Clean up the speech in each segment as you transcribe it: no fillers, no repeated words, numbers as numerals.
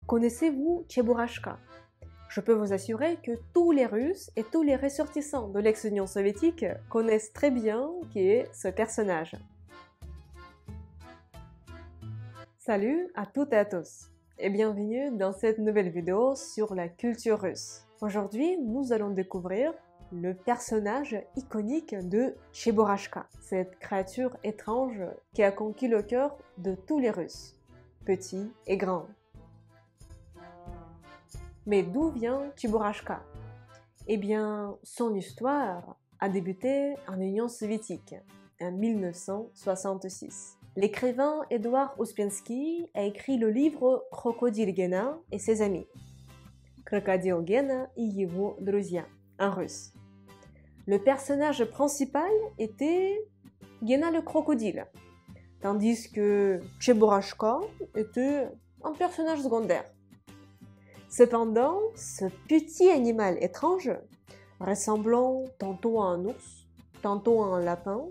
Connaissez-vous Cheburashka? Je peux vous assurer que tous les Russes et tous les ressortissants de l'ex-Union soviétique connaissent très bien qui est ce personnage. Salut à toutes et à tous et bienvenue dans cette nouvelle vidéo sur la culture russe. Aujourd'hui, nous allons découvrir le personnage iconique de Cheburashka, cette créature étrange qui a conquis le cœur de tous les Russes, petits et grands. Mais d'où vient Cheburashka? Eh bien, son histoire a débuté en Union soviétique, en 1966. L'écrivain Édouard Ouspensky a écrit le livre Crocodile Gena et ses amis. Крокодил Гена и его друзья, en russe. Le personnage principal était Gena le crocodile, tandis que Cheburashka était un personnage secondaire. Cependant, ce petit animal étrange, ressemblant tantôt à un ours, tantôt à un lapin,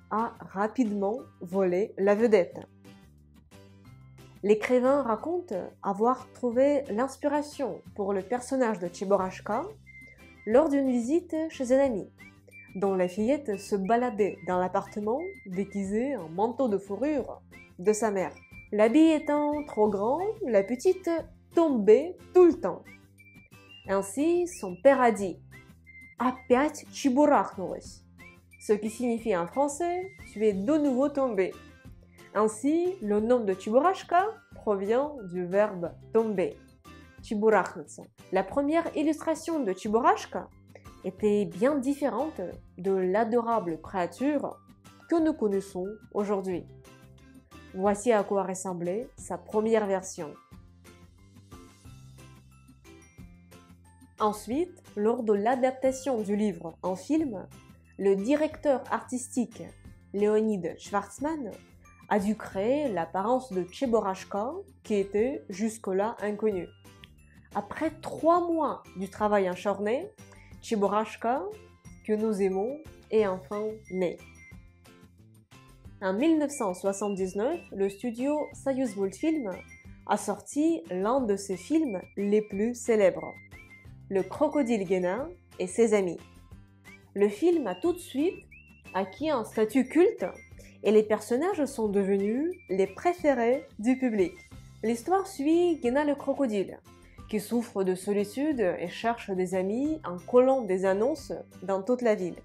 a rapidement volé la vedette. L'écrivain raconte avoir trouvé l'inspiration pour le personnage de Cheburashka lors d'une visite chez un ami, dont la fillette se baladait dans l'appartement déguisée en manteau de fourrure de sa mère. L'habit étant trop grand, la petite tombait tout le temps. Ainsi, son père a dit « Опять чебурахнулась », ce qui signifie en français « tu es de nouveau tombé ». Ainsi, le nom de Cheburashka provient du verbe tomber, чебурахнуться. La première illustration de Cheburashka était bien différente de l'adorable créature que nous connaissons aujourd'hui. Voici à quoi ressemblait sa première version. Ensuite, lors de l'adaptation du livre en film, le directeur artistique Leonid Schwarzman a dû créer l'apparence de Cheburashka qui était jusque-là inconnue. Après 3 mois du travail acharné, Cheburashka, que nous aimons, est enfin né. En 1979, le studio Soyuz Multfilm a sorti l'un de ses films les plus célèbres, Le Crocodile Gena et ses amis. Le film a tout de suite acquis un statut culte et les personnages sont devenus les préférés du public. L'histoire suit Gena le crocodile, qui souffre de solitude et cherche des amis en collant des annonces dans toute la ville.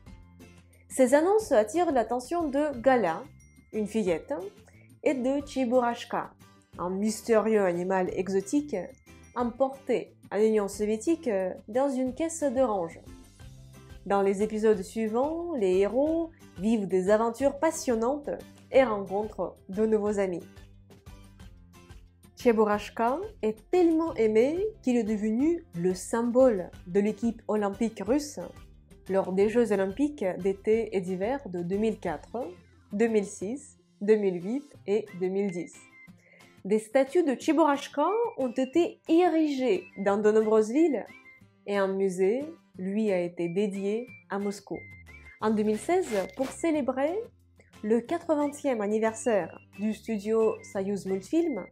Ces annonces attirent l'attention de Gala, une fillette, et de Cheburashka, un mystérieux animal exotique importé en Union soviétique dans une caisse d'orange. Dans les épisodes suivants, les héros vivent des aventures passionnantes et rencontrent de nouveaux amis. Cheburashka est tellement aimé qu'il est devenu le symbole de l'équipe olympique russe lors des Jeux olympiques d'été et d'hiver de 2004, 2006, 2008 et 2010. Des statues de Cheburashka ont été érigées dans de nombreuses villes et un musée lui a été dédié à Moscou. En 2016, pour célébrer le 80e anniversaire du studio Soyuz Multfilm,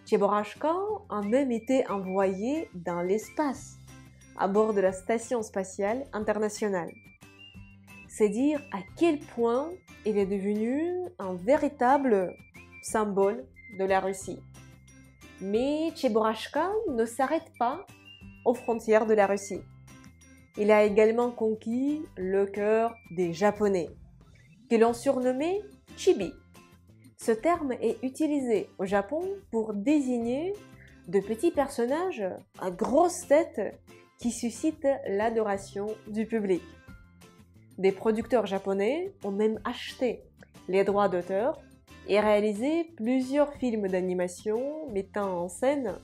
Cheburashka a même été envoyé dans l'espace, à bord de la Station spatiale internationale. C'est dire à quel point il est devenu un véritable symbole de la Russie. Mais Cheburashka ne s'arrête pas aux frontières de la Russie. Il a également conquis le cœur des Japonais, qui l'ont surnommé Chibi. Ce terme est utilisé au Japon pour désigner de petits personnages à grosse tête qui suscitent l'adoration du public. Des producteurs japonais ont même acheté les droits d'auteur et réalisé plusieurs films d'animation mettant en scène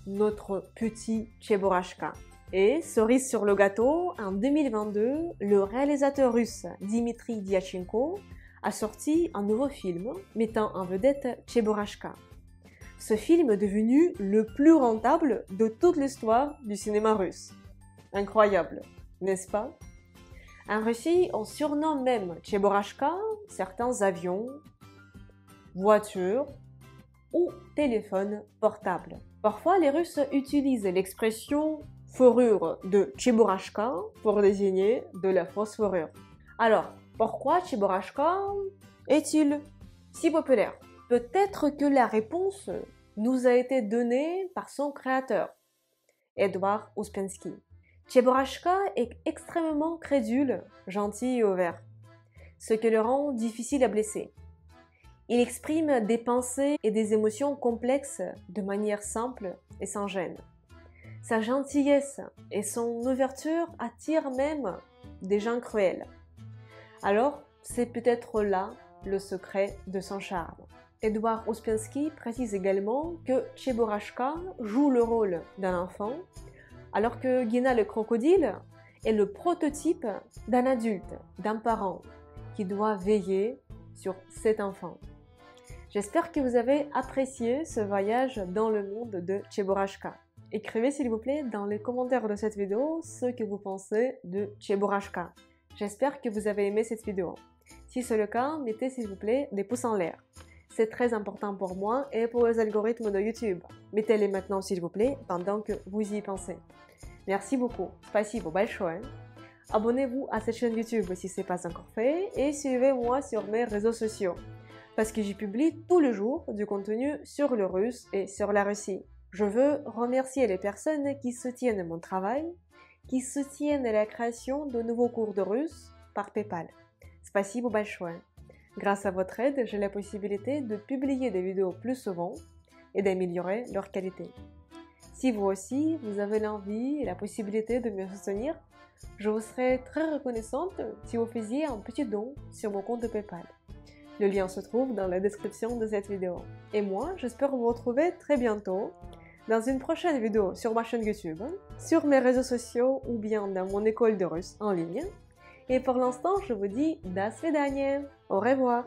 notre petit Cheburashka. Et, cerise sur le gâteau, en 2022, le réalisateur russe Dmitri Diachenko a sorti un nouveau film mettant en vedette Cheburashka. Ce film est devenu le plus rentable de toute l'histoire du cinéma russe. Incroyable, n'est-ce pas? En Russie, on surnomme même Cheburashka certains avions, voitures ou téléphones portables. Parfois, les Russes utilisent l'expression fourrure de Cheburashka pour désigner de la fausse fourrure. Alors, pourquoi Cheburashka est-il si populaire? Peut-être que la réponse nous a été donnée par son créateur, Edward Uspensky. Cheburashka est extrêmement crédule, gentil et ouvert, ce qui le rend difficile à blesser. Il exprime des pensées et des émotions complexes de manière simple et sans gêne. Sa gentillesse et son ouverture attirent même des gens cruels. Alors, c'est peut-être là le secret de son charme. Edward Uspensky précise également que Cheburashka joue le rôle d'un enfant, alors que Gina le crocodile est le prototype d'un adulte, d'un parent, qui doit veiller sur cet enfant. J'espère que vous avez apprécié ce voyage dans le monde de Cheburashka. Écrivez s'il vous plaît dans les commentaires de cette vidéo ce que vous pensez de Cheburashka. J'espère que vous avez aimé cette vidéo. Si c'est le cas, mettez s'il vous plaît des pouces en l'air. C'est très important pour moi et pour les algorithmes de YouTube. Mettez-les maintenant s'il vous plaît pendant que vous y pensez. Merci beaucoup. Спасибо большое. Abonnez-vous à cette chaîne YouTube si ce n'est pas encore fait et suivez-moi sur mes réseaux sociaux parce que j'y publie tous les jours du contenu sur le russe et sur la Russie. Je veux remercier les personnes qui soutiennent mon travail, qui soutiennent la création de nouveaux cours de russe par PayPal. Спасибо большое. Grâce à votre aide, j'ai la possibilité de publier des vidéos plus souvent et d'améliorer leur qualité. Si vous aussi, vous avez l'envie et la possibilité de me soutenir, je vous serais très reconnaissante si vous faisiez un petit don sur mon compte de PayPal. Le lien se trouve dans la description de cette vidéo. Et moi, j'espère vous retrouver très bientôt dans une prochaine vidéo sur ma chaîne YouTube, sur mes réseaux sociaux ou bien dans mon école de russe en ligne. Et pour l'instant, je vous dis до свидания, au revoir.